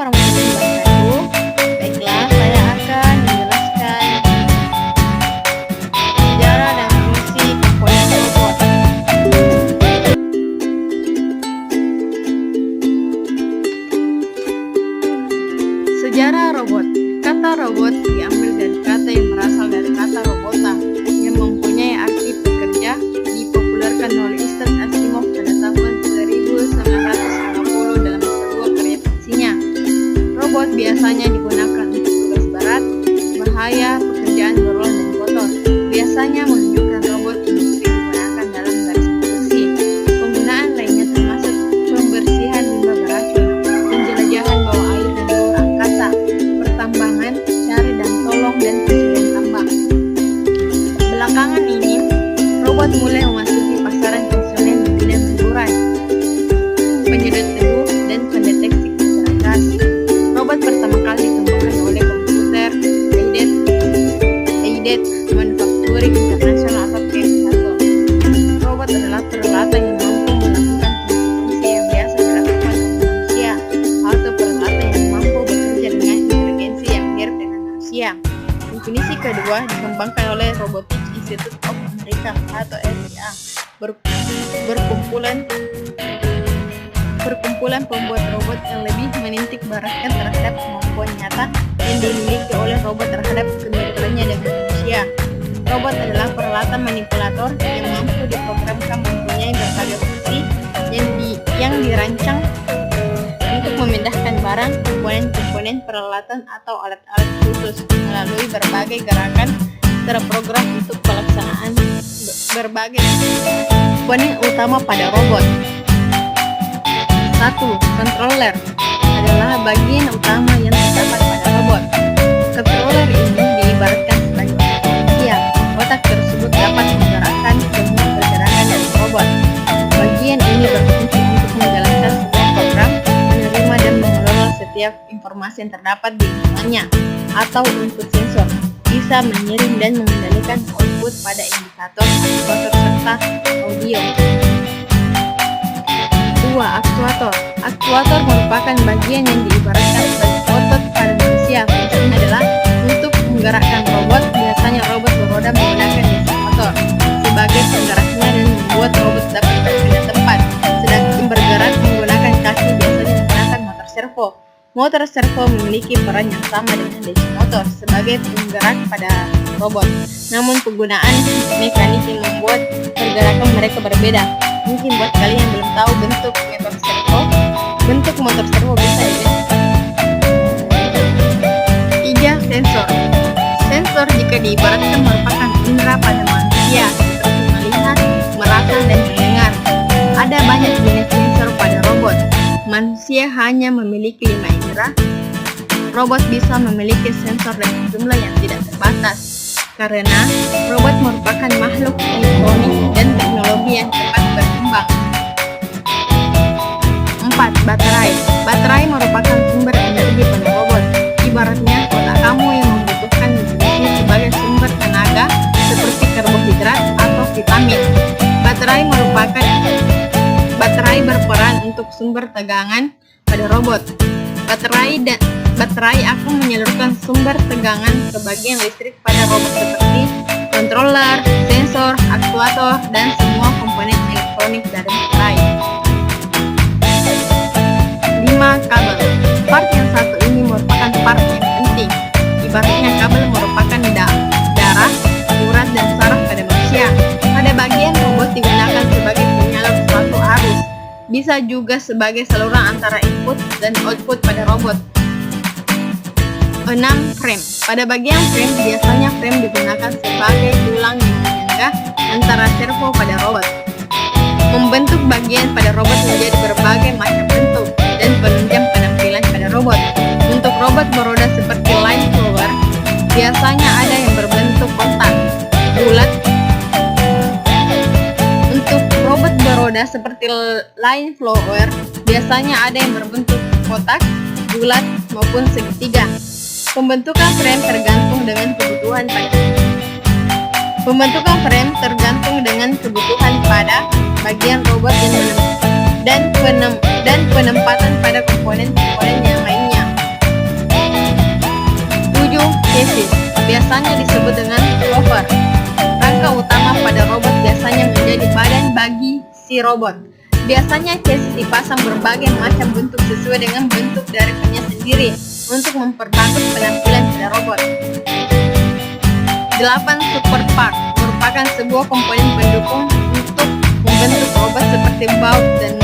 warahmatullahi wabarakatuh. Baiklah, saya akan menjelaskan sejarah dan fungsi komponen robot. Sejarah robot. Kata robot diambil dari kata yang berasal dari kata robota, yang mempunyai arti pekerja, dipopulerkan oleh Isaac Asimov pada tahun 1950 dalam sebuah karya fiksinya. Robot biasanya digunakan untuk tugas berat, bahaya, pekerjaan berulang dan kotor. Biasanya menunjukkan robot industri digunakan dalam garis produksi. Penggunaan lainnya termasuk pembersihan limbah beracun, penjelajahan bawah air dan luar angkasa, pertambangan, cari dan tolong, dan pencurian tambang. Belakangan ini, robot mulai memasuki pasaran konsumen di bidang hiburan, penyedot debu, dan pendeteksi kecerdasan. Robot pertama kali dikembangkan oleh komputer Aided Manufacturing International atau PM1. Robot adalah peralatan yang mampu melakukan fungsi yang biasa dilakukan oleh manusia, atau peralatan yang mampu bekerja dengan inteligensi yang mirip dengan manusia. Definisi kedua dikembangkan oleh Robotics Institute of America atau RIA, berkumpulan pembuat robot yang lebih menitik beratkan terhadap kemampuan nyata yang dimiliki oleh robot terhadap kemiripannya dengan manusia. Robot adalah peralatan manipulator yang mampu diprogramkan mempunyai berbagai fungsi yang dirancang untuk memindahkan barang, komponen-komponen peralatan atau alat-alat khusus melalui berbagai gerakan terprogram untuk pelaksanaan berbagai komponen utama pada robot. 1. Controller adalah bagian utama yang terdapat pada robot. Controller ini diibaratkan sebagai otak manusia. Otak tersebut dapat menggerakkan semua pergerakan dari robot. Bagian ini berfungsi untuk menjalankan sebuah program, menerima dan mengelola setiap informasi yang terdapat di lingkungannya, atau input sensor. Bisa mengirim dan mengendalikan output pada indikator, aktuator, serta audio. 2. Aktuator. Aktuator merupakan bagian yang diibaratkan sebagai otot pada manusia. Fungsinya adalah untuk menggerakkan robot. Biasanya robot beroda menggunakan mesin motor sebagai penggeraknya dan membuat robot dapat berpindah tempat. Sedangkan bergerak menggunakan kaki biasanya menggunakan motor servo. Motor servo memiliki peran yang sama dengan DC motor sebagai penggerak pada robot. Namun penggunaan mekanik yang membuat pergerakan mereka berbeda. Mungkin buat kalian yang belum tahu bentuk motor servo bisa ya. 3. Sensor. Sensor jika diibaratkan merupakan indera pada manusia seperti melihat, merasa, dan mendengar. Ada banyak jenis sensor pada robot. Manusia hanya memiliki 5 indera. Robot bisa memiliki sensor dengan jumlah yang tidak terbatas, karena robot merupakan makhluk elektronik dan teknologi yang cepat berkembang. 4. Baterai. Baterai merupakan sumber energi pada robot. Ibaratnya otak kamu yang membutuhkan nutrisi sebagai sumber tenaga seperti karbohidrat atau vitamin. Baterai berperan untuk sumber tegangan pada robot. Baterai akan menyalurkan sumber tegangan ke bagian listrik pada robot seperti controller, sensor, aktuator, dan semua komponen elektronik dari baterai. 5. Kabel. Part yang satu ini merupakan part yang penting. Ibaratnya kabel merupakan darah, urat, dan saraf pada manusia. Pada bagian robot digunakan sebagai penyalur suatu arus. Bisa juga sebagai saluran antara input dan output pada robot. 6. Frame. Pada bagian frame, biasanya frame digunakan sebagai tulang yang menyangga antara servo pada robot. Membentuk bagian pada robot menjadi berbagai macam bentuk dan penunjang penampilan pada robot. Untuk robot beroda seperti line flower, biasanya ada yang berbentuk kotak, bulat. Untuk robot beroda seperti line flower, biasanya ada yang berbentuk kotak, bulat, maupun segitiga. Pembentukan frame tergantung dengan kebutuhan pada bagian robot dan penempatan pada komponen-komponen yang lainnya. chassis, biasanya disebut dengan rover. Rangka utama pada robot biasanya menjadi badan bagi si robot. Biasanya chassis dipasang berbagai macam bentuk sesuai dengan bentuk drivernya sendiri untuk memperbagus penampilan pada robot. 8 support part merupakan sebuah komponen pendukung untuk membentuk robot seperti baut dan